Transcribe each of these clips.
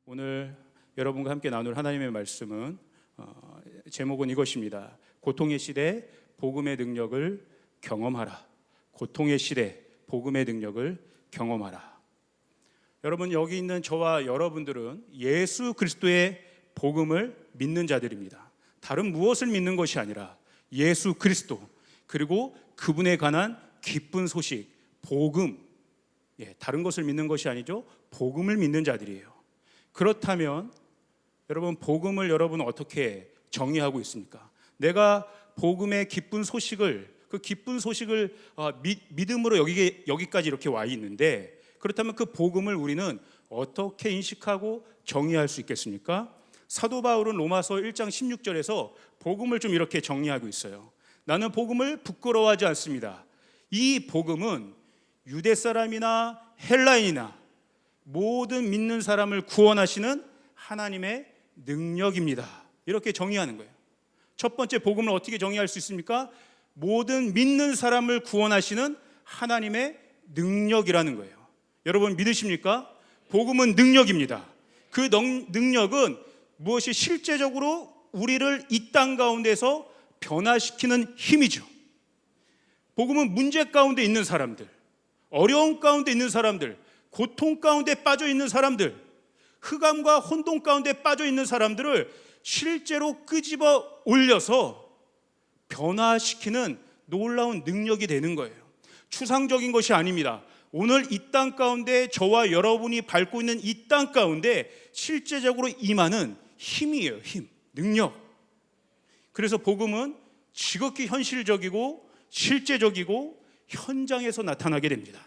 오늘 여러분과 함께 나눌 하나님의 말씀은 제목은 이것입니다. 고통의 시대 복음의 능력을 경험하라. 고통의 시대 복음의 능력을 경험하라. 여러분, 여기 있는 저와 여러분들은 예수 그리스도의 복음을 믿는 자들입니다. 다른 무엇을 믿는 것이 아니라 예수 그리스도, 그리고 그분에 관한 기쁜 소식, 복음, 다른 것을 믿는 것이 아니죠. 복음을 믿는 자들이에요. 그렇다면 여러분, 복음을 여러분은 어떻게 정의하고 있습니까? 내가 복음의 기쁜 소식을, 그 기쁜 소식을 믿음으로 여기까지 이렇게 와 있는데, 그렇다면 그 복음을 우리는 어떻게 인식하고 정의할 수 있겠습니까? 사도 바울은 로마서 1장 16절에서 복음을 좀 이렇게 정리하고 있어요. 나는 복음을 부끄러워하지 않습니다. 이 복음은 유대 사람이나 헬라인이나 모든 믿는 사람을 구원하시는 하나님의 능력입니다. 이렇게 정의하는 거예요. 첫 번째, 복음을 어떻게 정의할 수 있습니까? 모든 믿는 사람을 구원하시는 하나님의 능력이라는 거예요. 여러분 믿으십니까? 복음은 능력입니다. 그 능력은 무엇이 실제적으로 우리를 이 땅 가운데서 변화시키는 힘이죠. 복음은 문제 가운데 있는 사람들, 어려움 가운데 있는 사람들, 고통 가운데 빠져 있는 사람들, 흑암과 혼돈 가운데 빠져 있는 사람들을 실제로 끄집어 올려서 변화시키는 놀라운 능력이 되는 거예요. 추상적인 것이 아닙니다. 오늘 이 땅 가운데 저와 여러분이 밟고 있는 이 땅 가운데 실제적으로 임하는 힘이에요. 힘, 능력. 그래서 복음은 지극히 현실적이고 실제적이고 현장에서 나타나게 됩니다.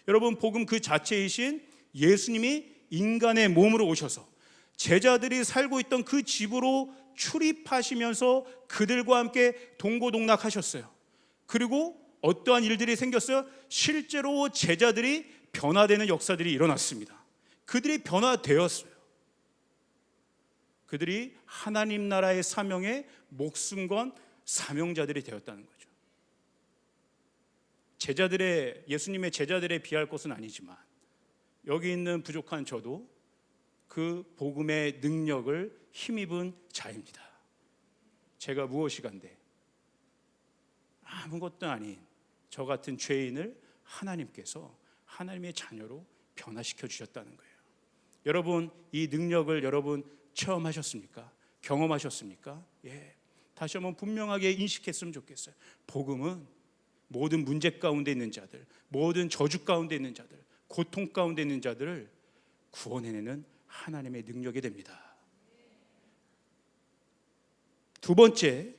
여러분, 복음 그 자체이신 예수님이 인간의 몸으로 오셔서 제자들이 살고 있던 그 집으로 출입하시면서 그들과 함께 동고동락하셨어요. 그리고 어떠한 일들이 생겼어요? 실제로 제자들이 변화되는 역사들이 일어났습니다. 그들이 변화되었어요. 그들이 하나님 나라의 사명에 목숨 건 사명자들이 되었다는 거죠. 예수님의 제자들에 비할 것은 아니지만 여기 있는 부족한 저도 그 복음의 능력을 힘입은 자입니다. 제가 무엇이간데 아무것도 아닌 저 같은 죄인을 하나님께서 하나님의 자녀로 변화시켜 주셨다는 거예요. 여러분, 이 능력을 여러분 체험하셨습니까? 경험하셨습니까? 다시 한번 분명하게 인식했으면 좋겠어요. 복음은 모든 문제 가운데 있는 자들, 모든 저주 가운데 있는 자들, 고통 가운데 있는 자들을 구원해내는 하나님의 능력이 됩니다. 두 번째,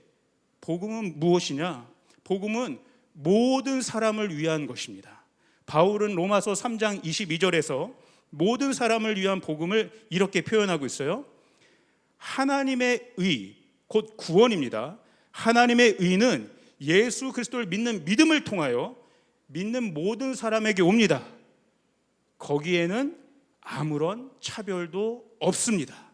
복음은 무엇이냐? 복음은 모든 사람을 위한 것입니다. 바울은 로마서 3장 22절에서 모든 사람을 위한 복음을 이렇게 표현하고 있어요. 하나님의 의, 곧 구원입니다. 하나님의 의는 예수 그리스도를 믿는 믿음을 통하여 믿는 모든 사람에게 옵니다. 거기에는 아무런 차별도 없습니다.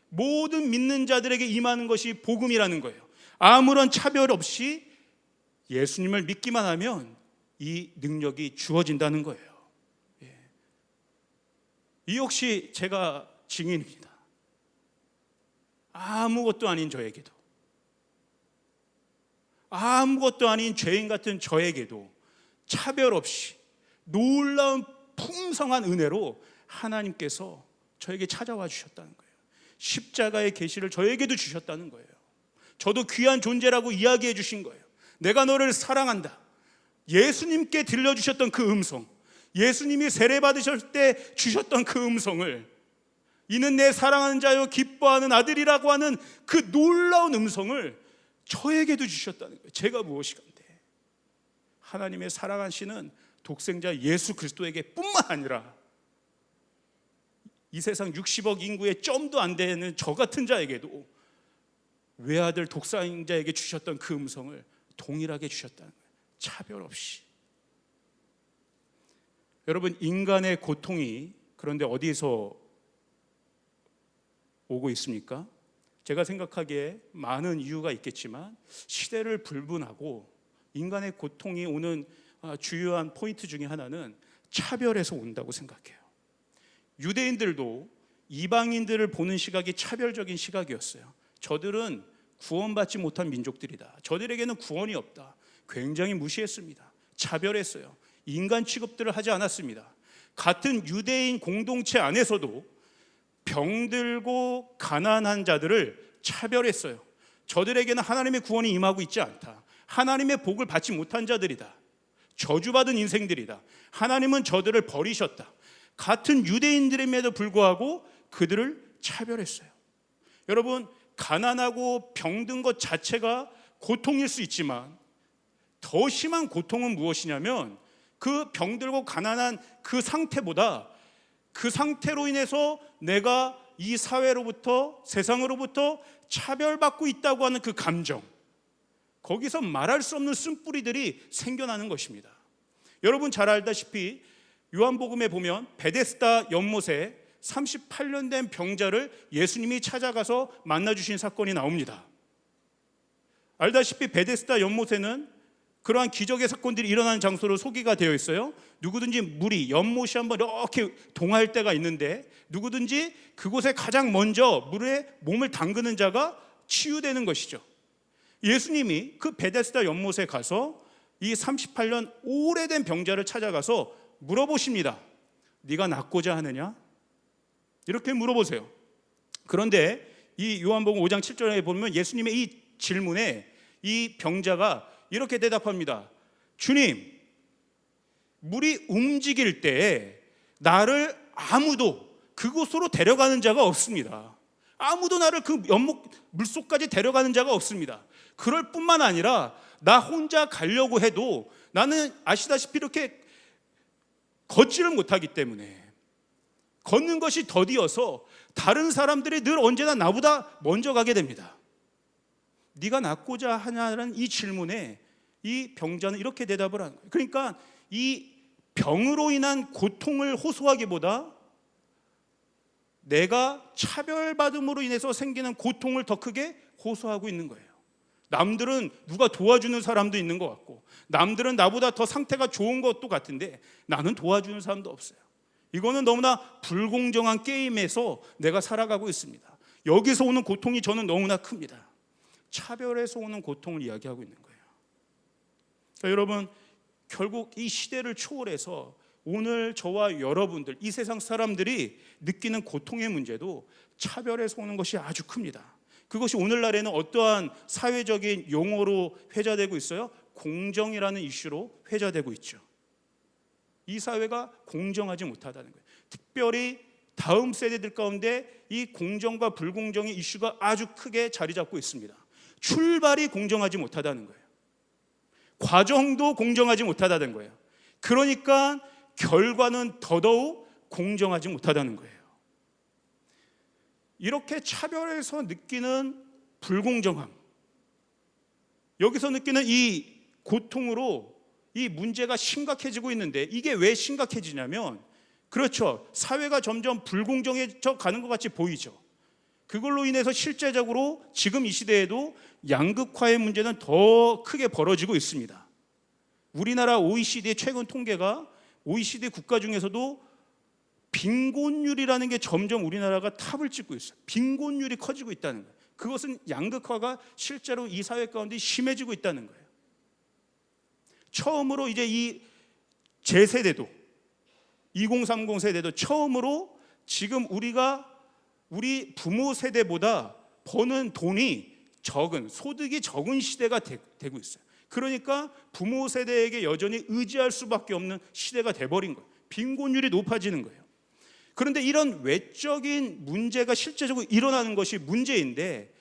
모든 믿는 자들에게 임하는 것이 복음이라는 거예요. 아무런 차별 없이 예수님을 믿기만 하면 이 능력이 주어진다는 거예요. 이 역시 제가 증인입니다. 아무것도 아닌 저에게도, 아무것도 아닌 죄인 같은 저에게도 차별 없이 놀라운 풍성한 은혜로 하나님께서 저에게 찾아와 주셨다는 거예요. 십자가의 계시를 저에게도 주셨다는 거예요. 저도 귀한 존재라고 이야기해 주신 거예요. 내가 너를 사랑한다. 예수님께 들려주셨던 그 음성, 예수님이 세례 받으실 때 주셨던 그 음성을, 이는 내 사랑하는 자요 기뻐하는 아들이라고 하는 그 놀라운 음성을 저에게도 주셨다는 거예요. 제가 무엇이간데 하나님의 사랑하시는 독생자 예수 그리스도에게 뿐만 아니라 이 세상 60억 인구의 점도 안 되는 저 같은 자에게도 외아들 독생자에게 주셨던 그 음성을 동일하게 주셨다는 거예요. 차별 없이. 여러분, 인간의 고통이 그런데 어디서 오고 있습니까? 제가 생각하기에 많은 이유가 있겠지만 시대를 불문하고 인간의 고통이 오는 주요한 포인트 중에 하나는 차별에서 온다고 생각해요. 유대인들도 이방인들을 보는 시각이 차별적인 시각이었어요. 저들은 구원받지 못한 민족들이다. 저들에게는 구원이 없다. 굉장히 무시했습니다. 차별했어요. 인간 취급들을 하지 않았습니다. 같은 유대인 공동체 안에서도 병들고 가난한 자들을 차별했어요. 저들에게는 하나님의 구원이 임하고 있지 않다. 하나님의 복을 받지 못한 자들이다. 저주받은 인생들이다. 하나님은 저들을 버리셨다. 같은 유대인들임에도 불구하고 그들을 차별했어요. 여러분, 가난하고 병든 것 자체가 고통일 수 있지만 더 심한 고통은 무엇이냐면 그 병들고 가난한 그 상태보다 그 상태로 인해서 내가 이 사회로부터, 세상으로부터 차별받고 있다고 하는 그 감정, 거기서 말할 수 없는 쓴뿌리들이 생겨나는 것입니다. 여러분 잘 알다시피 요한복음에 보면 베데스다 연못에 38년 된 병자를 예수님이 찾아가서 만나주신 사건이 나옵니다. 알다시피 베데스다 연못에는 그러한 기적의 사건들이 일어나는 장소로 소개가 되어 있어요. 누구든지 물이, 연못이 한번 이렇게 동할 때가 있는데 누구든지 그곳에 가장 먼저 물에 몸을 담그는 자가 치유되는 것이죠. 예수님이 그 베데스다 연못에 가서 이 38년 오래된 병자를 찾아가서 물어보십니다. 네가 낫고자 하느냐? 이렇게 물어보세요. 그런데 이 요한복음 5장 7절에 보면 예수님의 이 질문에 이 병자가 이렇게 대답합니다. 주님, 물이 움직일 때 나를 아무도 그곳으로 데려가는 자가 없습니다. 아무도 나를 그 연못 물속까지 데려가는 자가 없습니다. 그럴 뿐만 아니라 나 혼자 가려고 해도 나는 아시다시피 이렇게 걷지를 못하기 때문에 걷는 것이 더디어서 다른 사람들이 늘 언제나 나보다 먼저 가게 됩니다. 네가 낫고자 하냐는 이 질문에 이 병자는 이렇게 대답을 하는 거예요. 그러니까 이 병으로 인한 고통을 호소하기보다 내가 차별받음으로 인해서 생기는 고통을 더 크게 호소하고 있는 거예요. 남들은 누가 도와주는 사람도 있는 것 같고 남들은 나보다 더 상태가 좋은 것도 같은데 나는 도와주는 사람도 없어요. 이거는 너무나 불공정한 게임에서 내가 살아가고 있습니다. 여기서 오는 고통이 저는 너무나 큽니다. 차별에서 오는 고통을 이야기하고 있는 거예요. 그러니까 여러분, 결국 이 시대를 초월해서 오늘 저와 여러분들, 이 세상 사람들이 느끼는 고통의 문제도 차별에서 오는 것이 아주 큽니다. 그것이 오늘날에는 어떠한 사회적인 용어로 회자되고 있어요? 공정이라는 이슈로 회자되고 있죠. 이 사회가 공정하지 못하다는 거예요. 특별히 다음 세대들 가운데 이 공정과 불공정의 이슈가 아주 크게 자리 잡고 있습니다. 출발이 공정하지 못하다는 거예요. 과정도 공정하지 못하다는 거예요. 그러니까 결과는 더더욱 공정하지 못하다는 거예요. 이렇게 차별에서 느끼는 불공정함, 여기서 느끼는 이 고통으로 이 문제가 심각해지고 있는데 이게 왜 심각해지냐면 그렇죠. 사회가 점점 불공정해져 가는 것 같이 보이죠. 그걸로 인해서 실제적으로 지금 이 시대에도 양극화의 문제는 더 크게 벌어지고 있습니다. 우리나라 OECD의 최근 통계가 OECD 국가 중에서도 빈곤율이라는 게 점점 우리나라가 탑을 찍고 있어요. 빈곤율이 커지고 있다는 거예요. 그것은 양극화가 실제로 이 사회 가운데 심해지고 있다는 거예요. 처음으로 이제 이 제 세대도 2030 세대도 처음으로 지금 우리 부모 세대보다 버는 돈이 적은, 소득이 적은 시대가 되고 있어요. 그러니까 부모 세대에게 여전히 의지할 수밖에 없는 시대가 돼버린 거예요. 빈곤율이 높아지는 거예요. 그런데 이런 외적인 문제가 실제적으로 일어나는 것이 문제인데,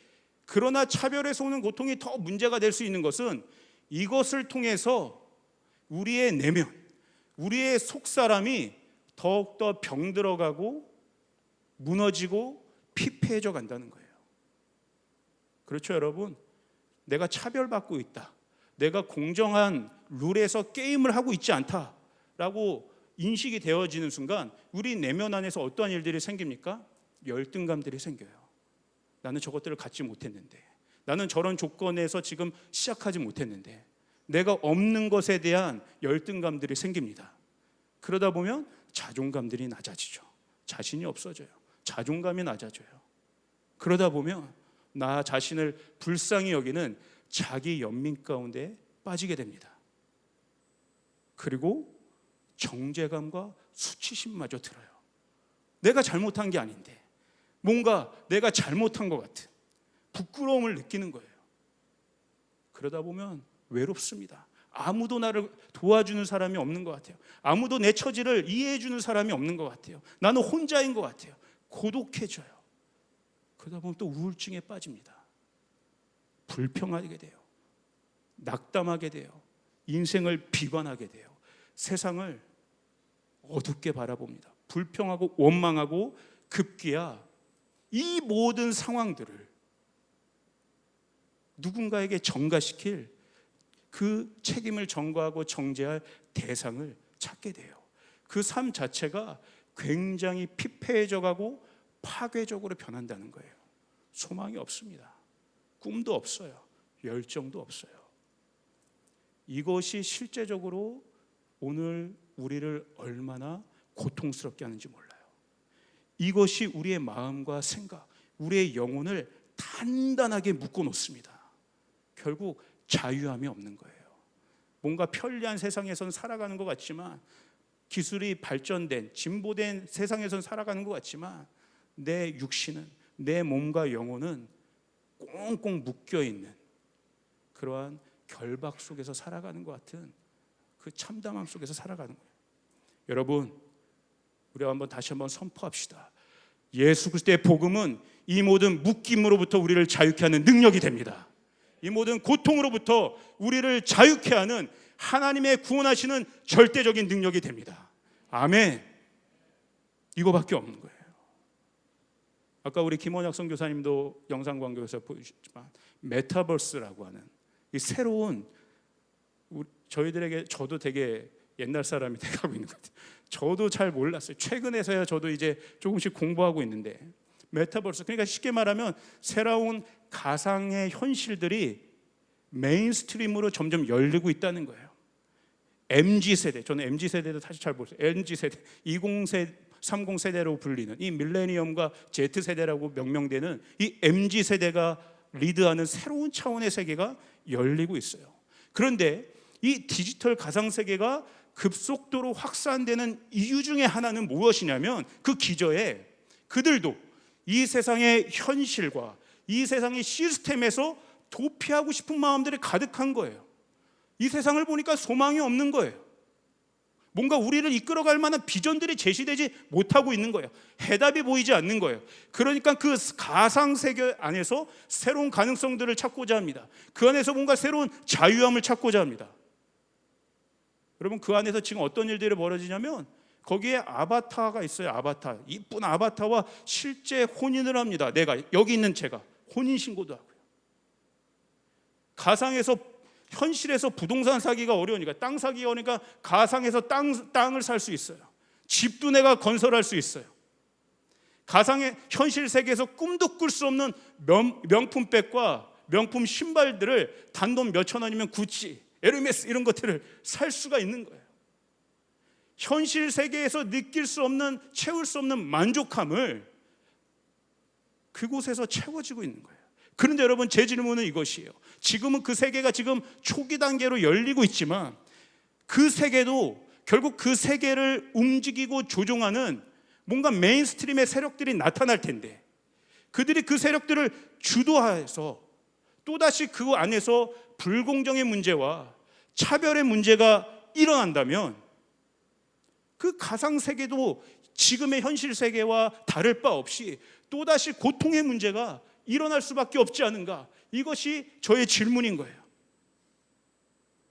그러나 차별에서 오는 고통이 더 문제가 될 수 있는 것은 이것을 통해서 우리의 내면, 우리의 속사람이 더욱더 병들어가고 무너지고 피폐해져 간다는 거예요. 그렇죠, 여러분? 내가 차별받고 있다, 내가 공정한 룰에서 게임을 하고 있지 않다라고 인식이 되어지는 순간 우리 내면 안에서 어떠한 일들이 생깁니까? 열등감들이 생겨요. 나는 저것들을 갖지 못했는데, 나는 저런 조건에서 지금 시작하지 못했는데, 내가 없는 것에 대한 열등감들이 생깁니다. 그러다 보면 자존감들이 낮아지죠. 자신이 없어져요. 자존감이 낮아져요. 그러다 보면 나 자신을 불쌍히 여기는 자기 연민 가운데 빠지게 됩니다. 그리고 정죄감과 수치심마저 들어요. 내가 잘못한 게 아닌데 뭔가 내가 잘못한 것 같은 부끄러움을 느끼는 거예요. 그러다 보면 외롭습니다. 아무도 나를 도와주는 사람이 없는 것 같아요. 아무도 내 처지를 이해해 주는 사람이 없는 것 같아요. 나는 혼자인 것 같아요. 고독해져요. 그러다 보면 또 우울증에 빠집니다. 불평하게 돼요. 낙담하게 돼요. 인생을 비관하게 돼요. 세상을 어둡게 바라봅니다. 불평하고 원망하고 급기야 이 모든 상황들을 누군가에게 전가시킬 그 책임을 전가하고 정죄할 대상을 찾게 돼요. 그 삶 자체가 굉장히 피폐해져 가고 파괴적으로 변한다는 거예요. 소망이 없습니다. 꿈도 없어요. 열정도 없어요. 이것이 실제적으로 오늘 우리를 얼마나 고통스럽게 하는지 몰라요. 이것이 우리의 마음과 생각, 우리의 영혼을 단단하게 묶어 놓습니다. 결국 자유함이 없는 거예요. 뭔가 편리한 세상에선 살아가는 것 같지만, 기술이 발전된 진보된 세상에선 살아가는 것 같지만, 내 육신은, 내 몸과 영혼은 꽁꽁 묶여있는 그러한 결박 속에서 살아가는 것 같은 그 참담함 속에서 살아가는 거예요. 여러분, 우리가 다시 한번 선포합시다. 예수 그리스도의 복음은 이 모든 묶임으로부터 우리를 자유케 하는 능력이 됩니다. 이 모든 고통으로부터 우리를 자유케 하는 하나님의 구원하시는 절대적인 능력이 됩니다. 아멘. 이거밖에 없는 거예요. 아까 우리 김원혁 선교사님도 영상 광고에서 보여주셨지만 메타버스라고 하는 이 새로운, 저희들에게, 저도 되게 옛날 사람이 돼가고 있는 것 같아요. 저도 잘 몰랐어요. 최근에서야 저도 이제 조금씩 공부하고 있는데, 메타버스, 그러니까 쉽게 말하면 새로운 가상의 현실들이 메인스트림으로 점점 열리고 있다는 거예요. MZ세대, 저는 MZ세대도 사실 잘 모르겠어요. MZ세대, 30세대로 불리는 이 밀레니엄과 Z세대라고 명명되는 이 MZ세대가 리드하는 새로운 차원의 세계가 열리고 있어요. 그런데 이 디지털 가상세계가 급속도로 확산되는 이유 중에 하나는 무엇이냐면, 그 기저에 그들도 이 세상의 현실과 이 세상의 시스템에서 도피하고 싶은 마음들이 가득한 거예요. 이 세상을 보니까 소망이 없는 거예요. 뭔가 우리를 이끌어갈 만한 비전들이 제시되지 못하고 있는 거예요. 해답이 보이지 않는 거예요. 그러니까 그 가상세계 안에서 새로운 가능성들을 찾고자 합니다. 그 안에서 뭔가 새로운 자유함을 찾고자 합니다. 여러분, 그 안에서 지금 어떤 일들이 벌어지냐면, 거기에 아바타가 있어요. 아바타, 이쁜 아바타와 실제 혼인을 합니다. 내가, 여기 있는 제가 혼인신고도 하고요. 가상에서, 현실에서 부동산 사기가 어려우니까, 땅 사기가 어려우니까 가상에서 땅을 살 수 있어요. 집도 내가 건설할 수 있어요. 가상의 현실 세계에서 꿈도 꿀 수 없는 명품백과 명품 신발들을 단돈 몇천 원이면 구찌, 에르메스 이런 것들을 살 수가 있는 거예요. 현실 세계에서 느낄 수 없는, 채울 수 없는 만족함을 그곳에서 채워지고 있는 거예요. 그런데 여러분, 제 질문은 이것이에요. 지금은 그 세계가 지금 초기 단계로 열리고 있지만, 그 세계도 결국 그 세계를 움직이고 조종하는 뭔가 메인스트림의 세력들이 나타날 텐데, 그들이 그 세력들을 주도해서 또다시 그 안에서 불공정의 문제와 차별의 문제가 일어난다면, 그 가상세계도 지금의 현실 세계와 다를 바 없이 또다시 고통의 문제가 일어날 수밖에 없지 않은가? 이것이 저의 질문인 거예요.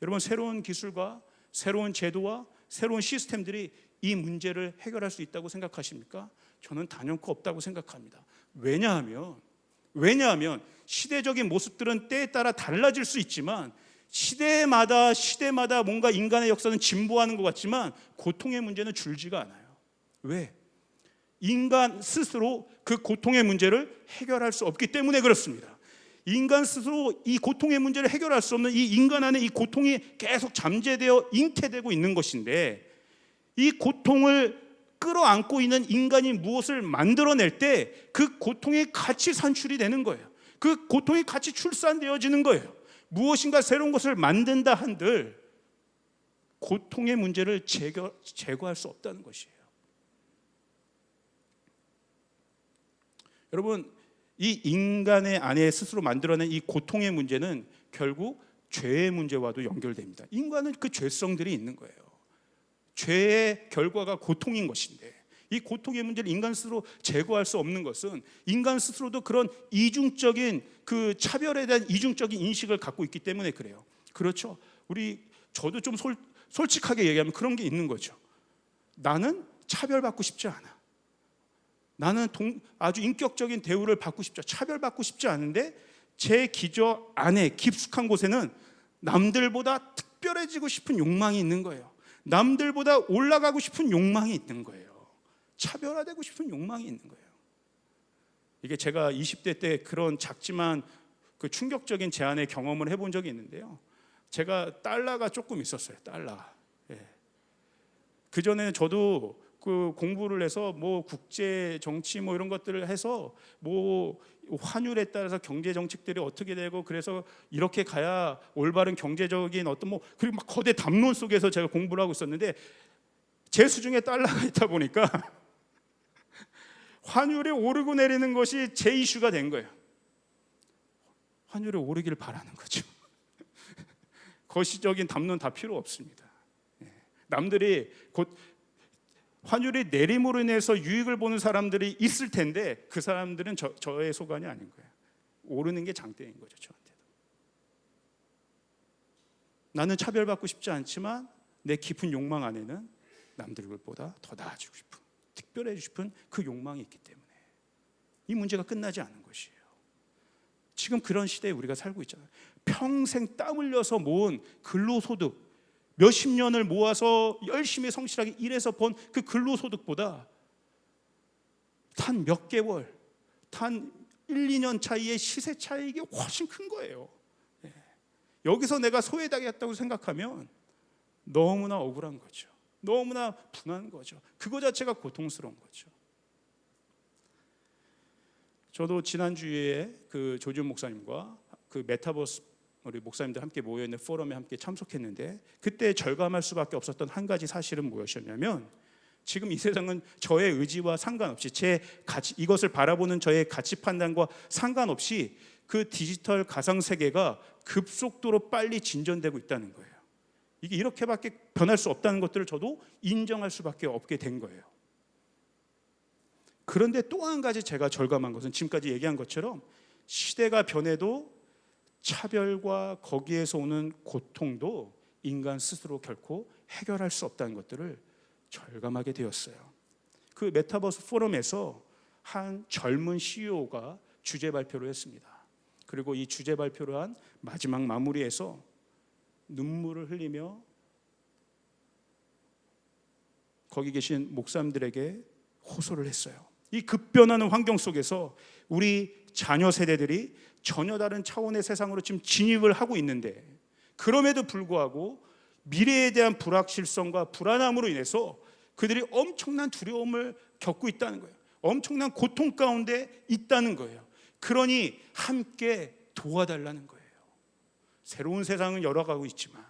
여러분, 새로운 기술과 새로운 제도와 새로운 시스템들이 이 문제를 해결할 수 있다고 생각하십니까? 저는 단연코 없다고 생각합니다. 왜냐하면 시대적인 모습들은 때에 따라 달라질 수 있지만, 시대마다 뭔가 인간의 역사는 진보하는 것 같지만 고통의 문제는 줄지가 않아요. 왜? 인간 스스로 그 고통의 문제를 해결할 수 없기 때문에 그렇습니다. 인간 스스로 이 고통의 문제를 해결할 수 없는 이 인간 안에 이 고통이 계속 잠재되어 잉태되고 있는 것인데, 이 고통을 끌어안고 있는 인간이 무엇을 만들어낼 때 그 고통이 같이 산출이 되는 거예요. 그 고통이 같이 출산되어지는 거예요. 무엇인가 새로운 것을 만든다 한들 고통의 문제를 제거할 수 없다는 것이에요. 여러분, 이 인간의 안에 스스로 만들어낸 이 고통의 문제는 결국 죄의 문제와도 연결됩니다. 인간은 그 죄성들이 있는 거예요. 죄의 결과가 고통인 것인데 이 고통의 문제를 인간 스스로 제거할 수 없는 것은 인간 스스로도 그런 이중적인 그 차별에 대한 이중적인 인식을 갖고 있기 때문에 그래요. 그렇죠. 저도 좀 솔직하게 얘기하면 그런 게 있는 거죠. 나는 차별받고 싶지 않아. 나는 아주 인격적인 대우를 받고 싶지 않아. 차별받고 싶지 않은데 제 기저 안에 깊숙한 곳에는 남들보다 특별해지고 싶은 욕망이 있는 거예요. 남들보다 올라가고 싶은 욕망이 있는 거예요. 차별화되고 싶은 욕망이 있는 거예요. 이게 제가 20대 때 그런 작지만 그 충격적인 제안의 경험을 해본 적이 있는데요. 제가 달러가 조금 있었어요. 달러. 예. 그 전에는 저도 그 공부를 해서 뭐 국제 정치 뭐 이런 것들을 해서 뭐 환율에 따라서 경제 정책들이 어떻게 되고 그래서 이렇게 가야 올바른 경제적인 어떤 뭐 그리고 막 거대 담론 속에서 제가 공부를 하고 있었는데 제 수중에 달러가 있다 보니까 환율이 오르고 내리는 것이 제 이슈가 된 거예요. 환율이 오르기를 바라는 거죠. 거시적인 담론 다 필요 없습니다. 남들이 곧 환율이 내림으로 인해서 유익을 보는 사람들이 있을 텐데 그 사람들은 저의 소관이 아닌 거예요. 오르는 게 장대인 거죠. 저한테도. 나는 차별받고 싶지 않지만 내 깊은 욕망 안에는 남들보다 더 나아지고 싶은, 특별해지고 싶은 그 욕망이 있기 때문에 이 문제가 끝나지 않은 것이에요. 지금 그런 시대에 우리가 살고 있잖아요. 평생 땀 흘려서 모은 근로소득 몇십 년을 모아서 열심히 성실하게 일해서 번 그 근로소득보다 단 몇 개월, 단 1, 2년 차이의 시세 차익이 훨씬 큰 거예요. 여기서 내가 소외당했다고 생각하면 너무나 억울한 거죠. 너무나 분한 거죠. 그거 자체가 고통스러운 거죠. 저도 지난주에 그 조지훈 목사님과 그 메타버스 우리 목사님들 함께 모여있는 포럼에 함께 참석했는데 그때 절감할 수밖에 없었던 한 가지 사실은 무엇이었냐면 지금 이 세상은 저의 의지와 상관없이 제 가치, 이것을 바라보는 저의 가치 판단과 상관없이 그 디지털 가상 세계가 급속도로 빨리 진전되고 있다는 거예요. 이게 이렇게밖에 변할 수 없다는 것들을 저도 인정할 수밖에 없게 된 거예요. 그런데 또 한 가지 제가 절감한 것은 지금까지 얘기한 것처럼 시대가 변해도 차별과 거기에서 오는 고통도 인간 스스로 결코 해결할 수 없다는 것들을 절감하게 되었어요. 그 메타버스 포럼에서 한 젊은 CEO가 주제 발표를 했습니다. 그리고 이 주제 발표를 한 마지막 마무리에서 눈물을 흘리며 거기 계신 목사님들에게 호소를 했어요. 이 급변하는 환경 속에서 우리 자녀 세대들이 전혀 다른 차원의 세상으로 지금 진입을 하고 있는데 그럼에도 불구하고 미래에 대한 불확실성과 불안함으로 인해서 그들이 엄청난 두려움을 겪고 있다는 거예요. 엄청난 고통 가운데 있다는 거예요. 그러니 함께 도와달라는 거예요. 새로운 세상은 열어가고 있지만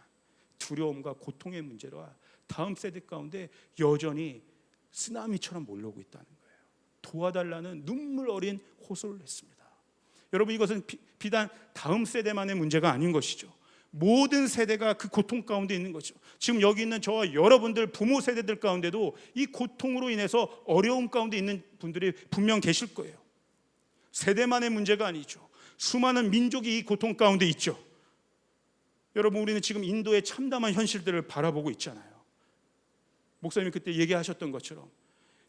두려움과 고통의 문제와 다음 세대 가운데 여전히 쓰나미처럼 몰려오고 있다는 거예요. 도와달라는 눈물 어린 호소를 했습니다. 여러분, 이것은 비단 다음 세대만의 문제가 아닌 것이죠. 모든 세대가 그 고통 가운데 있는 거죠. 지금 여기 있는 저와 여러분들 부모 세대들 가운데도 이 고통으로 인해서 어려움 가운데 있는 분들이 분명 계실 거예요. 세대만의 문제가 아니죠. 수많은 민족이 이 고통 가운데 있죠. 여러분, 우리는 지금 인도의 참담한 현실들을 바라보고 있잖아요. 목사님이 그때 얘기하셨던 것처럼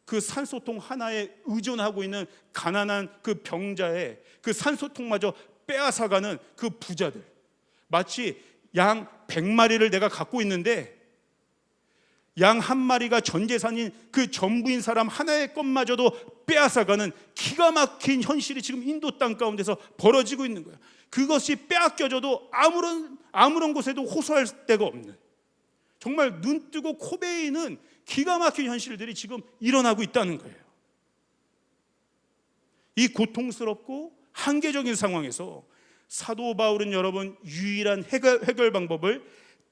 그 산소통 하나에 의존하고 있는 가난한 그 병자의 그 산소통마저 빼앗아가는 그 부자들, 마치 양 100마리를 내가 갖고 있는데 양 한 마리가 전 재산인 그 전부인 사람 하나의 것마저도 빼앗아가는 기가 막힌 현실이 지금 인도 땅 가운데서 벌어지고 있는 거예요. 그것이 빼앗겨져도 아무런 곳에도 호소할 데가 없는, 정말 눈 뜨고 코 베이는 기가 막힌 현실들이 지금 일어나고 있다는 거예요. 이 고통스럽고 한계적인 상황에서 사도 바울은 여러분 유일한 해결 방법을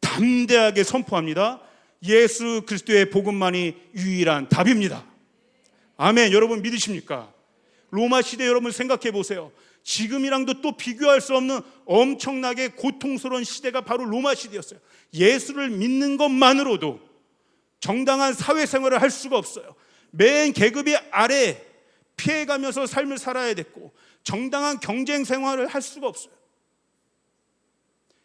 담대하게 선포합니다. 예수 그리스도의 복음만이 유일한 답입니다. 아멘. 여러분 믿으십니까? 로마 시대 여러분 생각해 보세요. 지금이랑도 또 비교할 수 없는 엄청나게 고통스러운 시대가 바로 로마 시대였어요. 예수를 믿는 것만으로도 정당한 사회생활을 할 수가 없어요. 맨 계급이 아래 피해가면서 삶을 살아야 됐고 정당한 경쟁 생활을 할 수가 없어요.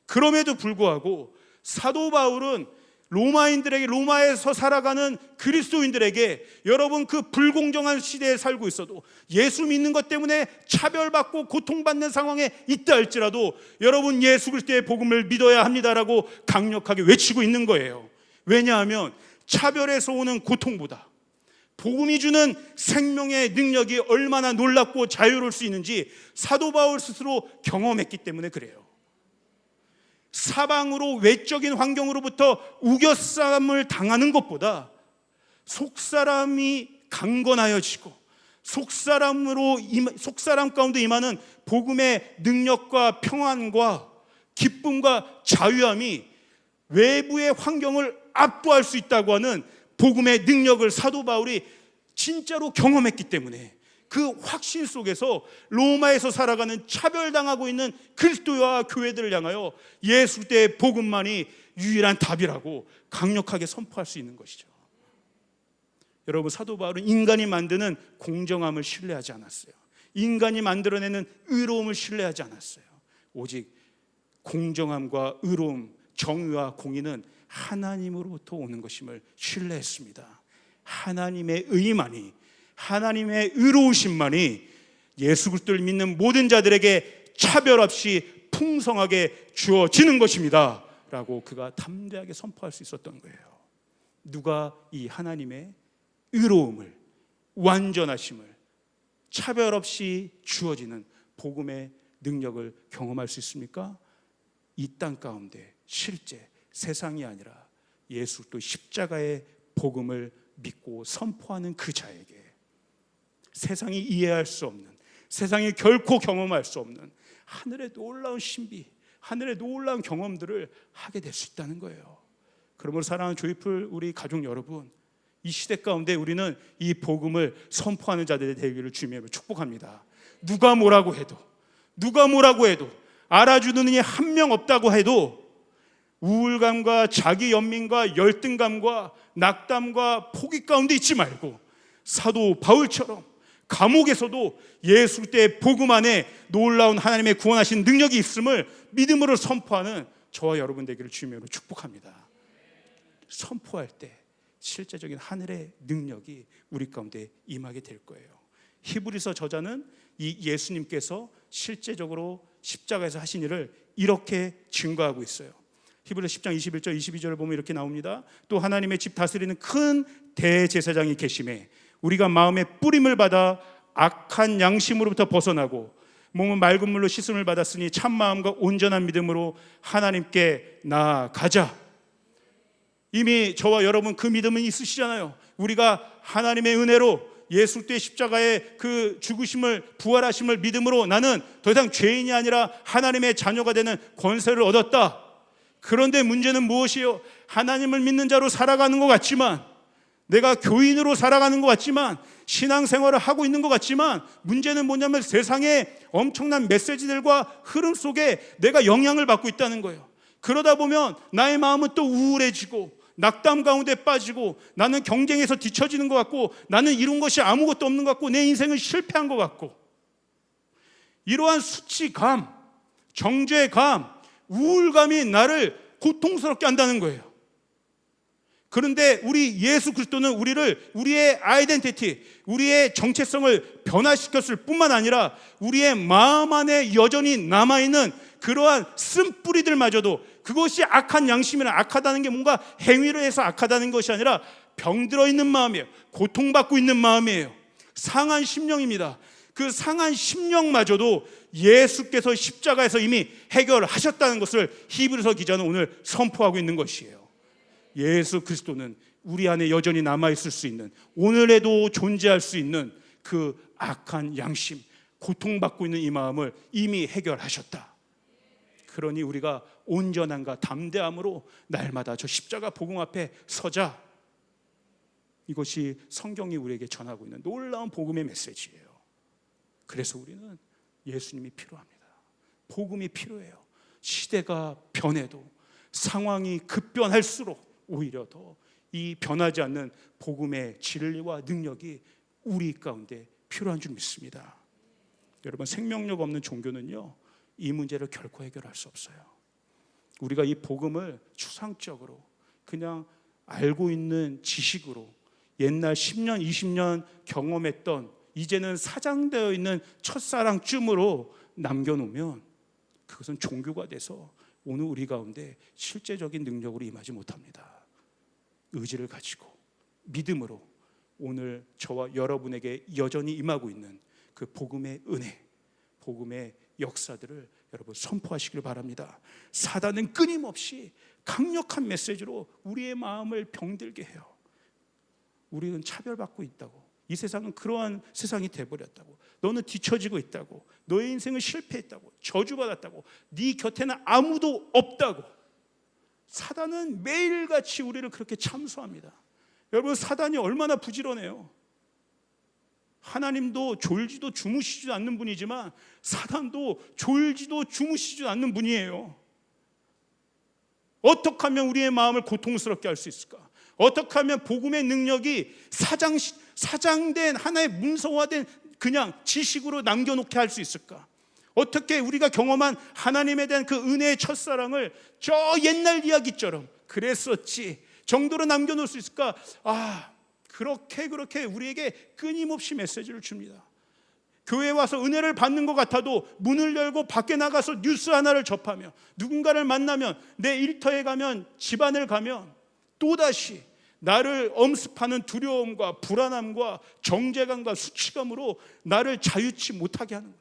그럼에도 불구하고 사도 바울은 로마인들에게, 로마에서 살아가는 그리스도인들에게 여러분 그 불공정한 시대에 살고 있어도 예수 믿는 것 때문에 차별받고 고통받는 상황에 있다 할지라도 여러분 예수 그리스도의 복음을 믿어야 합니다라고 강력하게 외치고 있는 거예요. 왜냐하면 차별에서 오는 고통보다 복음이 주는 생명의 능력이 얼마나 놀랍고 자유로울 수 있는지 사도 바울 스스로 경험했기 때문에 그래요. 사방으로 외적인 환경으로부터 우겨쌈을 당하는 것보다 속사람이 강건하여지고 속사람 가운데 임하는 복음의 능력과 평안과 기쁨과 자유함이 외부의 환경을 압도할 수 있다고 하는 복음의 능력을 사도 바울이 진짜로 경험했기 때문에 그 확신 속에서 로마에서 살아가는 차별당하고 있는 그리스도와 교회들을 향하여 예수 그리스도의 복음만이 유일한 답이라고 강력하게 선포할 수 있는 것이죠. 여러분 사도 바울은 인간이 만드는 공정함을 신뢰하지 않았어요. 인간이 만들어내는 의로움을 신뢰하지 않았어요. 오직 공정함과 의로움, 정의와 공의는 하나님으로부터 오는 것임을 신뢰했습니다. 하나님의 의만이, 하나님의 의로우심만이 예수 그리스도를 믿는 모든 자들에게 차별 없이 풍성하게 주어지는 것입니다 라고 그가 담대하게 선포할 수 있었던 거예요. 누가 이 하나님의 의로움을, 완전하심을 차별 없이 주어지는 복음의 능력을 경험할 수 있습니까? 이 땅 가운데 실제 세상이 아니라 예수 또 십자가의 복음을 믿고 선포하는 그 자에게 세상이 이해할 수 없는, 세상이 결코 경험할 수 없는 하늘의 놀라운 신비, 하늘의 놀라운 경험들을 하게 될 수 있다는 거예요. 그러므로 사랑하는 조이풀 우리 가족 여러분, 이 시대 가운데 우리는 이 복음을 선포하는 자들의 되기를 주님으로 축복합니다. 누가 뭐라고 해도 알아주는 이이 한 명 없다고 해도 우울감과 자기 연민과 열등감과 낙담과 포기 가운데 있지 말고 사도 바울처럼 감옥에서도 예수 그리스도의 복음 안에 놀라운 하나님의 구원하신 능력이 있음을 믿음으로 선포하는 저와 여러분 되기를 주님으로 축복합니다. 선포할 때 실제적인 하늘의 능력이 우리 가운데 임하게 될 거예요. 히브리서 저자는 이 예수님께서 실제적으로 십자가에서 하신 일을 이렇게 증거하고 있어요. 히브리서 10장 21절 22절을 보면 이렇게 나옵니다. 또 하나님의 집 다스리는 큰 대제사장이 계심에 우리가 마음의 뿌림을 받아 악한 양심으로부터 벗어나고 몸은 맑은 물로 씻음을 받았으니 참 마음과 온전한 믿음으로 하나님께 나아가자. 이미 저와 여러분 그 믿음은 있으시잖아요. 우리가 하나님의 은혜로 예수 그리스도의 십자가의 그 죽으심을, 부활하심을 믿음으로 나는 더 이상 죄인이 아니라 하나님의 자녀가 되는 권세를 얻었다. 그런데 문제는 무엇이에요? 하나님을 믿는 자로 살아가는 것 같지만, 내가 교인으로 살아가는 것 같지만, 신앙생활을 하고 있는 것 같지만, 문제는 뭐냐면 세상의 엄청난 메시지들과 흐름 속에 내가 영향을 받고 있다는 거예요. 그러다 보면 나의 마음은 또 우울해지고 낙담 가운데 빠지고 나는 경쟁에서 뒤처지는 것 같고 나는 이룬 것이 아무것도 없는 것 같고 내 인생은 실패한 것 같고, 이러한 수치감, 정죄감, 우울감이 나를 고통스럽게 한다는 거예요. 그런데 우리 예수 그리스도는 우리의 아이덴티티, 우리의 정체성을 변화시켰을 뿐만 아니라 우리의 마음 안에 여전히 남아있는 그러한 쓴뿌리들마저도, 그것이 악한 양심이나 악하다는 게 뭔가 행위를 해서 악하다는 것이 아니라 병들어 있는 마음이에요. 고통받고 있는 마음이에요. 상한 심령입니다. 그 상한 심령마저도 예수께서 십자가에서 이미 해결하셨다는 것을 히브리서 기자는 오늘 선포하고 있는 것이에요. 예수 그리스도는 우리 안에 여전히 남아있을 수 있는, 오늘에도 존재할 수 있는 그 악한 양심, 고통받고 있는 이 마음을 이미 해결하셨다. 그러니 우리가 온전함과 담대함으로 날마다 저 십자가 복음 앞에 서자. 이것이 성경이 우리에게 전하고 있는 놀라운 복음의 메시지예요. 그래서 우리는 예수님이 필요합니다. 복음이 필요해요. 시대가 변해도, 상황이 급변할수록 오히려 더 이 변하지 않는 복음의 진리와 능력이 우리 가운데 필요한 줄 믿습니다. 여러분, 생명력 없는 종교는요, 이 문제를 결코 해결할 수 없어요. 우리가 이 복음을 추상적으로 그냥 알고 있는 지식으로 옛날 10년, 20년 경험했던, 이제는 사장되어 있는 첫사랑쯤으로 남겨놓으면 그것은 종교가 돼서 오늘 우리 가운데 실제적인 능력으로 임하지 못합니다. 의지를 가지고 믿음으로 오늘 저와 여러분에게 여전히 임하고 있는 그 복음의 은혜, 복음의 역사들을 여러분 선포하시길 바랍니다. 사단은 끊임없이 강력한 메시지로 우리의 마음을 병들게 해요. 우리는 차별받고 있다고, 이 세상은 그러한 세상이 돼버렸다고, 너는 뒤처지고 있다고, 너의 인생은 실패했다고, 저주받았다고, 네 곁에는 아무도 없다고. 사단은 매일같이 우리를 그렇게 참소합니다. 여러분, 사단이 얼마나 부지런해요. 하나님도 졸지도 주무시지도 않는 분이지만 사단도 졸지도 주무시지도 않는 분이에요. 어떻게 하면 우리의 마음을 고통스럽게 할 수 있을까? 어떻게 하면 복음의 능력이 사장된 하나의 문서화된 그냥 지식으로 남겨놓게 할 수 있을까? 어떻게 우리가 경험한 하나님에 대한 그 은혜의 첫사랑을 저 옛날 이야기처럼 그랬었지 정도로 남겨놓을 수 있을까? 그렇게 우리에게 끊임없이 메시지를 줍니다. 교회에 와서 은혜를 받는 것 같아도 문을 열고 밖에 나가서 뉴스 하나를 접하며, 누군가를 만나면, 내 일터에 가면, 집안을 가면 또다시 나를 엄습하는 두려움과 불안함과 정죄감과 수치감으로 나를 자유치 못하게 하는 거예요.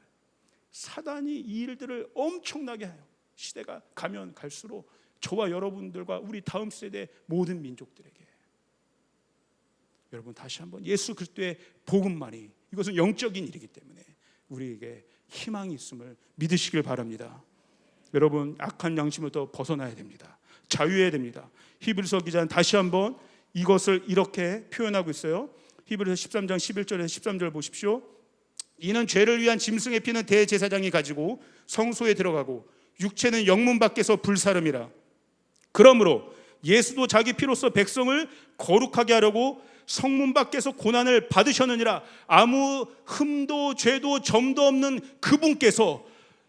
사단이 이 일들을 엄청나게 해요. 시대가 가면 갈수록 저와 여러분들과 우리 다음 세대 모든 민족들에게. 여러분, 다시 한번 예수 그리스도의 복음만이, 이것은 영적인 일이기 때문에 우리에게 희망이 있음을 믿으시길 바랍니다. 여러분, 악한 양심부터 벗어나야 됩니다. 자유해야 됩니다. 히브리서 기자는 다시 한번 이것을 이렇게 표현하고 있어요. 히브리서 13장 11절에서 13절 보십시오. 이는 죄를 위한 짐승의 피는 대제사장이 가지고 성소에 들어가고 육체는 영문 밖에서 불사름이라. 그러므로 예수도 자기 피로써 백성을 거룩하게 하려고 성문 밖에서 고난을 받으셨느니라. 아무 흠도 죄도 점도 없는 그분께서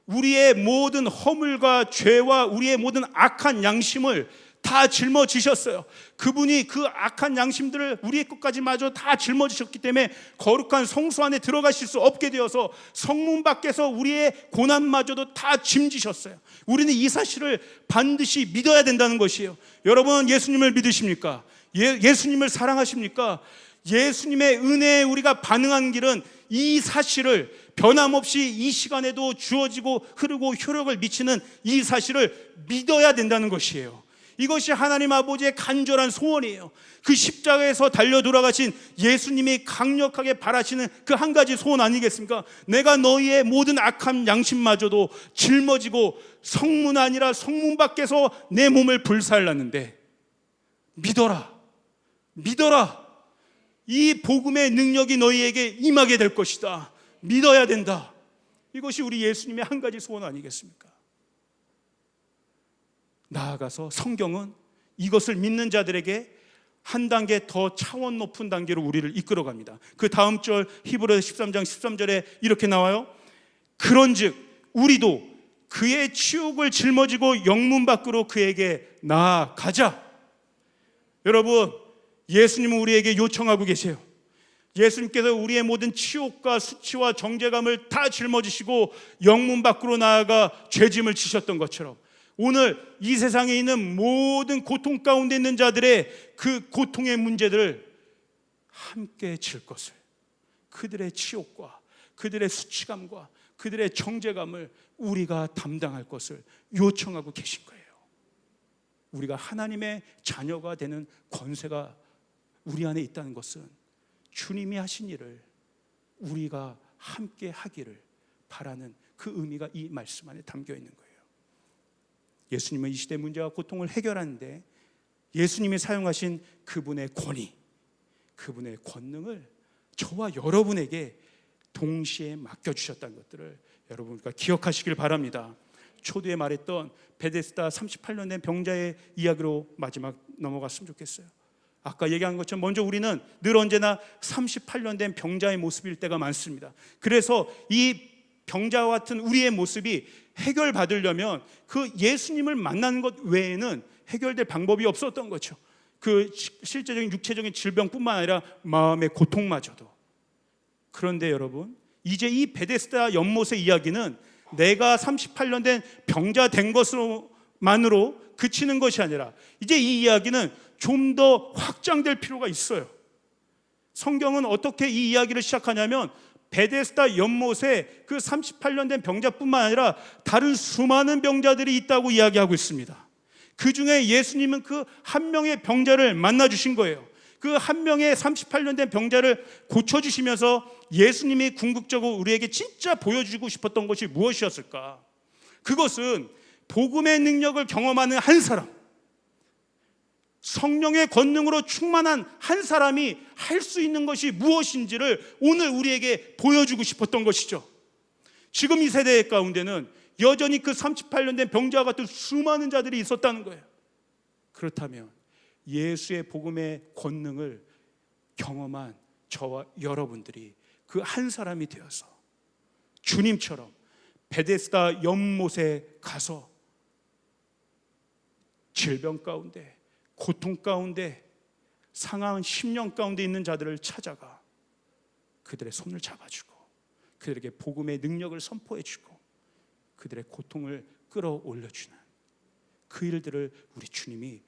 우리의 모든 허물과 죄와 우리의 모든 악한 양심을 다 짊어지셨어요. 그분이 그 악한 양심들을 우리의 것까지 마저 다 짊어지셨기 때문에 거룩한 성소 안에 들어가실 수 없게 되어서 성문 밖에서 우리의 고난마저도 다 짐지셨어요. 우리는 이 사실을 반드시 믿어야 된다는 것이에요. 여러분, 예수님을 믿으십니까? 예수님을 사랑하십니까? 예수님의 은혜에 우리가 반응한 길은 이 사실을 변함없이 이 시간에도 주어지고 흐르고 효력을 미치는 이 사실을 믿어야 된다는 것이에요. 이것이 하나님 아버지의 간절한 소원이에요. 그 십자가에서 달려 돌아가신 예수님이 강력하게 바라시는 그 한 가지 소원 아니겠습니까? 내가 너희의 모든 악한 양심마저도 짊어지고 성문 아니라 성문 밖에서 내 몸을 불살랐는데 믿어라, 믿어라. 이 복음의 능력이 너희에게 임하게 될 것이다. 믿어야 된다. 이것이 우리 예수님의 한 가지 소원 아니겠습니까? 나아가서 성경은 이것을 믿는 자들에게 한 단계 더 차원 높은 단계로 우리를 이끌어갑니다. 그 다음 절 히브리서 13장 13절에 이렇게 나와요. 그런즉 우리도 그의 치욕을 짊어지고 영문 밖으로 그에게 나아가자. 여러분, 예수님은 우리에게 요청하고 계세요. 예수님께서 우리의 모든 치욕과 수치와 정죄감을 다 짊어지시고 영문 밖으로 나아가 죄짐을 지셨던 것처럼 오늘 이 세상에 있는 모든 고통 가운데 있는 자들의 그 고통의 문제들을 함께 질 것을, 그들의 치욕과 그들의 수치감과 그들의 정죄감을 우리가 담당할 것을 요청하고 계신 거예요. 우리가 하나님의 자녀가 되는 권세가 우리 안에 있다는 것은 주님이 하신 일을 우리가 함께 하기를 바라는 그 의미가 이 말씀 안에 담겨 있는 거예요. 예수님은 이 시대 문제와 고통을 해결하는데 예수님이 사용하신 그분의 권위, 그분의 권능을 저와 여러분에게 동시에 맡겨주셨다는 것들을 여러분과 기억하시길 바랍니다. 초두에 말했던 베데스다 38년 된 병자의 이야기로 마지막 넘어갔으면 좋겠어요. 아까 얘기한 것처럼 먼저 우리는 늘 언제나 38년 된 병자의 모습일 때가 많습니다. 그래서 이 병자와 같은 우리의 모습이 해결받으려면 그 예수님을 만나는 것 외에는 해결될 방법이 없었던 거죠. 그 실제적인 육체적인 질병뿐만 아니라 마음의 고통마저도. 그런데 여러분, 이제 이 베데스다 연못의 이야기는 내가 38년 된 병자 된 것으로만으로 그치는 것이 아니라 이제 이 이야기는 좀 더 확장될 필요가 있어요. 성경은 어떻게 이 이야기를 시작하냐면 베데스다 연못에 그 38년 된 병자뿐만 아니라 다른 수많은 병자들이 있다고 이야기하고 있습니다. 그 중에 예수님은 그 한 명의 병자를 만나주신 거예요. 그 한 명의 38년 된 병자를 고쳐주시면서 예수님이 궁극적으로 우리에게 진짜 보여주고 싶었던 것이 무엇이었을까? 그것은 복음의 능력을 경험하는 한 사람, 성령의 권능으로 충만한 한 사람이 할 수 있는 것이 무엇인지를 오늘 우리에게 보여주고 싶었던 것이죠. 지금 이 세대 가운데는 여전히 그 38년 된 병자와 같은 수많은 자들이 있었다는 거예요. 그렇다면 예수의 복음의 권능을 경험한 저와 여러분들이 그 한 사람이 되어서 주님처럼 베데스다 연못에 가서 질병 가운데, 고통 가운데, 상한 심령 가운데 있는 자들을 찾아가 그들의 손을 잡아주고 그들에게 복음의 능력을 선포해주고 그들의 고통을 끌어올려주는 그 일들을 우리 주님이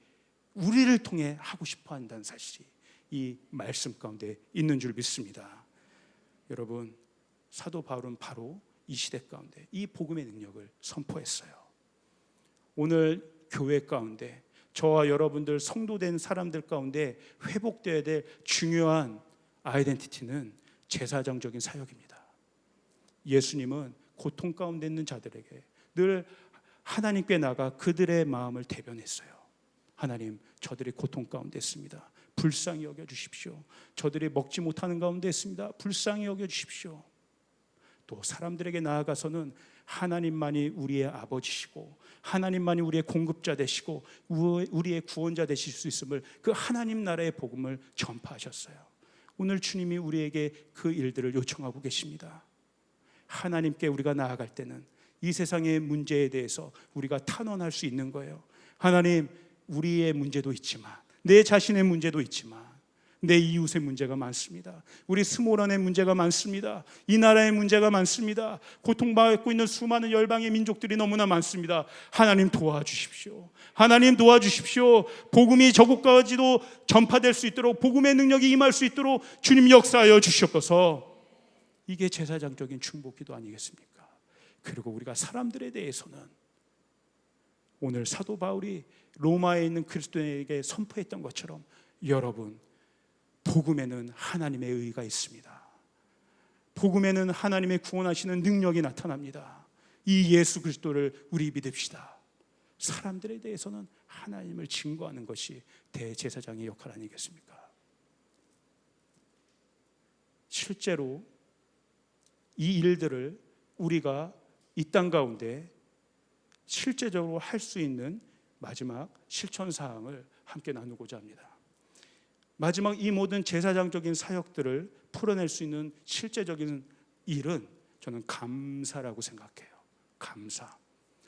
우리를 통해 하고 싶어 한다는 사실이 이 말씀 가운데 있는 줄 믿습니다. 여러분, 사도 바울은 바로 이 시대 가운데 이 복음의 능력을 선포했어요. 오늘 교회 가운데 저와 여러분들 성도된 사람들 가운데 회복되어야 될 중요한 아이덴티티는 제사장적인 사역입니다. 예수님은 고통 가운데 있는 자들에게 늘 하나님께 나가 그들의 마음을 대변했어요. 하나님, 저들이 고통 가운데 있습니다. 불쌍히 여겨주십시오. 저들이 먹지 못하는 가운데 있습니다. 불쌍히 여겨주십시오. 또 사람들에게 나아가서는 하나님만이 우리의 아버지시고 하나님만이 우리의 공급자 되시고 우리의 구원자 되실 수 있음을 그 하나님 나라의 복음을 전파하셨어요. 오늘 주님이 우리에게 그 일들을 요청하고 계십니다. 하나님께 우리가 나아갈 때는 이 세상의 문제에 대해서 우리가 탄원할 수 있는 거예요. 하나님, 우리의 문제도 있지만 내 자신의 문제도 있지만 내 이웃의 문제가 많습니다. 우리 스모란의 문제가 많습니다. 이 나라의 문제가 많습니다. 고통받고 있는 수많은 열방의 민족들이 너무나 많습니다. 하나님 도와주십시오. 하나님 도와주십시오. 복음이 저곳까지도 전파될 수 있도록 복음의 능력이 임할 수 있도록 주님 역사하여 주시옵소서. 이게 제사장적인 충복기도 아니겠습니까? 그리고 우리가 사람들에 대해서는 오늘 사도 바울이 로마에 있는 그리스도인에게 선포했던 것처럼 여러분, 복음에는 하나님의 의가 있습니다. 복음에는 하나님의 구원하시는 능력이 나타납니다. 이 예수 그리스도를 우리 믿읍시다. 사람들에 대해서는 하나님을 증거하는 것이 대제사장의 역할 아니겠습니까? 실제로 이 일들을 우리가 이 땅 가운데 실제적으로 할 수 있는 마지막 실천 사항을 함께 나누고자 합니다. 마지막 이 모든 제사장적인 사역들을 풀어낼 수 있는 실제적인 일은 저는 감사라고 생각해요. 감사.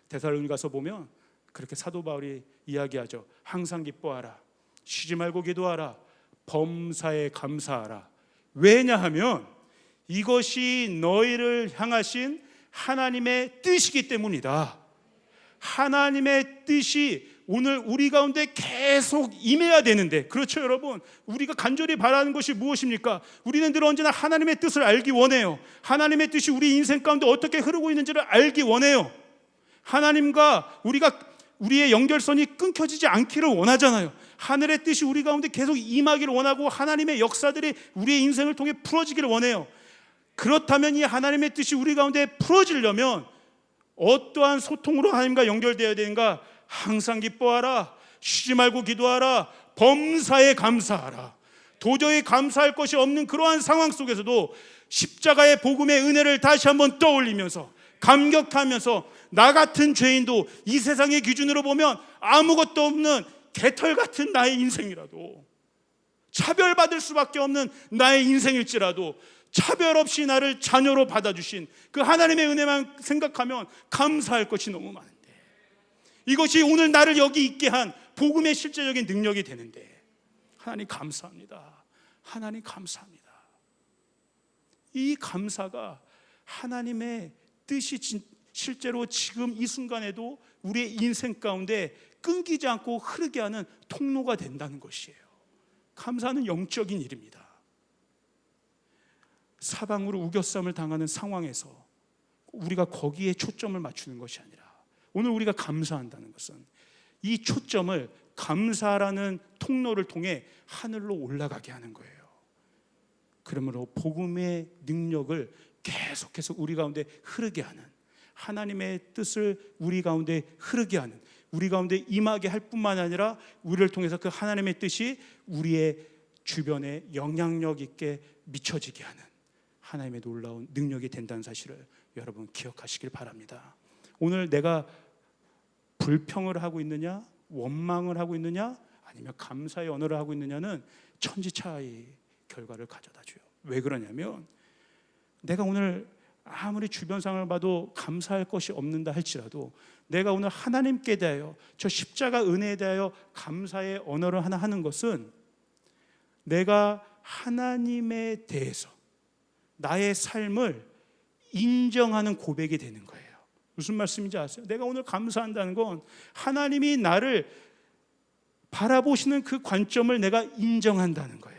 데살로니가서 보면 그렇게 사도 바울이 이야기하죠. 항상 기뻐하라. 쉬지 말고 기도하라. 범사에 감사하라. 왜냐하면 이것이 너희를 향하신 하나님의 뜻이기 때문이다. 하나님의 뜻이 오늘 우리 가운데 계속 임해야 되는데, 그렇죠 여러분? 우리가 간절히 바라는 것이 무엇입니까? 우리는 늘 언제나 하나님의 뜻을 알기 원해요. 하나님의 뜻이 우리 인생 가운데 어떻게 흐르고 있는지를 알기 원해요. 하나님과 우리가 우리의 연결선이 끊겨지지 않기를 원하잖아요. 하늘의 뜻이 우리 가운데 계속 임하기를 원하고 하나님의 역사들이 우리의 인생을 통해 풀어지기를 원해요. 그렇다면 이 하나님의 뜻이 우리 가운데 풀어지려면 어떠한 소통으로 하나님과 연결되어야 되는가? 항상 기뻐하라, 쉬지 말고 기도하라, 범사에 감사하라. 도저히 감사할 것이 없는 그러한 상황 속에서도 십자가의 복음의 은혜를 다시 한번 떠올리면서 감격하면서 나 같은 죄인도 이 세상의 기준으로 보면 아무것도 없는 개털 같은 나의 인생이라도, 차별받을 수밖에 없는 나의 인생일지라도 차별 없이 나를 자녀로 받아주신 그 하나님의 은혜만 생각하면 감사할 것이 너무 많은데, 이것이 오늘 나를 여기 있게 한 복음의 실제적인 능력이 되는데, 하나님 감사합니다. 하나님 감사합니다. 이 감사가 하나님의 뜻이 실제로 지금 이 순간에도 우리의 인생 가운데 끊기지 않고 흐르게 하는 통로가 된다는 것이에요. 감사는 영적인 일입니다. 사방으로 우겨쌈을 당하는 상황에서 우리가 거기에 초점을 맞추는 것이 아니라, 오늘 우리가 감사한다는 것은 이 초점을 감사라는 통로를 통해 하늘로 올라가게 하는 거예요. 그러므로 복음의 능력을 계속해서 우리 가운데 흐르게 하는, 하나님의 뜻을 우리 가운데 흐르게 하는, 우리 가운데 임하게 할 뿐만 아니라 우리를 통해서 그 하나님의 뜻이 우리의 주변에 영향력 있게 미쳐지게 하는 하나님의 놀라운 능력이 된다는 사실을 여러분 기억하시길 바랍니다. 오늘 내가 불평을 하고 있느냐, 원망을 하고 있느냐, 아니면 감사의 언어를 하고 있느냐는 천지차이 결과를 가져다 줘요. 왜 그러냐면, 내가 오늘 아무리 주변 상황을 봐도 감사할 것이 없는다 할지라도 내가 오늘 하나님께 대하여, 저 십자가 은혜에 대하여 감사의 언어를 하나 하는 것은 내가 하나님에 대해서 나의 삶을 인정하는 고백이 되는 거예요. 무슨 말씀인지 아세요? 내가 오늘 감사한다는 건 하나님이 나를 바라보시는 그 관점을 내가 인정한다는 거예요.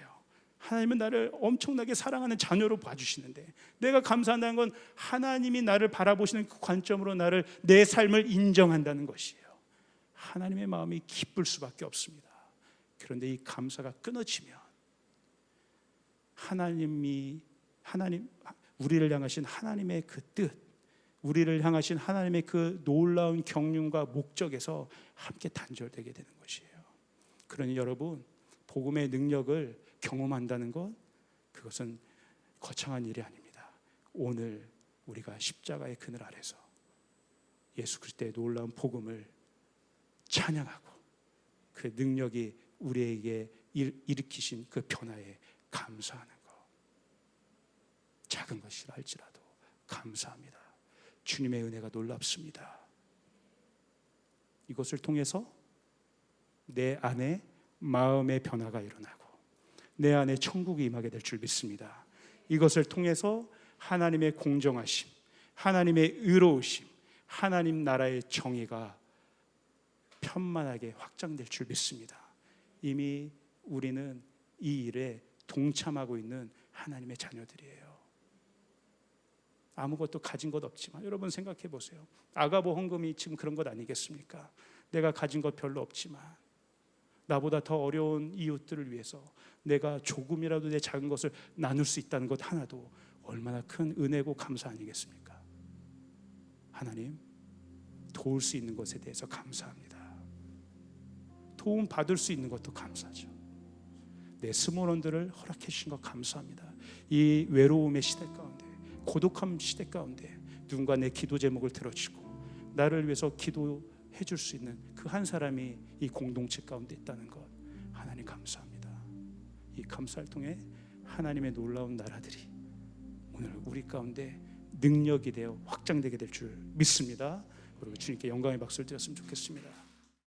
하나님은 나를 엄청나게 사랑하는 자녀로 봐주시는데, 내가 감사한다는 건 하나님이 나를 바라보시는 그 관점으로 나를, 내 삶을 인정한다는 것이에요. 하나님의 마음이 기쁠 수밖에 없습니다. 그런데 이 감사가 끊어지면 우리를 향하신 하나님의 그 뜻, 우리를 향하신 하나님의 그 놀라운 경륜과 목적에서 함께 단절되게 되는 것이에요. 그러니 여러분, 복음의 능력을 경험한다는 것, 그것은 거창한 일이 아닙니다. 오늘 우리가 십자가의 그늘 아래서 예수 그리스도의 놀라운 복음을 찬양하고 그 능력이 우리에게 일으키신 그 변화에 감사하는 것, 작은 것이라 할지라도 감사합니다. 주님의 은혜가 놀랍습니다. 이것을 통해서 내 안에 마음의 변화가 일어나고 내 안에 천국이 임하게 될 줄 믿습니다. 이것을 통해서 하나님의 공정하심, 하나님의 의로우심, 하나님 나라의 정의가 편만하게 확장될 줄 믿습니다. 이미 우리는 이 일에 동참하고 있는 하나님의 자녀들이에요. 아무것도 가진 것 없지만, 여러분 생각해 보세요. 아가보 헌금이 지금 그런 것 아니겠습니까? 내가 가진 것 별로 없지만 나보다 더 어려운 이웃들을 위해서 내가 조금이라도 내 작은 것을 나눌 수 있다는 것 하나도 얼마나 큰 은혜고 감사 아니겠습니까? 하나님, 도울 수 있는 것에 대해서 감사합니다. 도움 받을 수 있는 것도 감사하죠. 내 스몰원들을 허락해 주신 것 감사합니다. 이 외로움의 시대 가운데, 고독함 시대 가운데 누군가 내 기도 제목을 들어주고 나를 위해서 기도해 줄 수 있는 그 한 사람이 이 공동체 가운데 있다는 것, 하나님 감사합니다. 이 감사를 통해 하나님의 놀라운 나라들이 오늘 우리 가운데 능력이 되어 확장되게 될 줄 믿습니다. 그리고 주님께 영광의 박수를 드렸으면 좋겠습니다.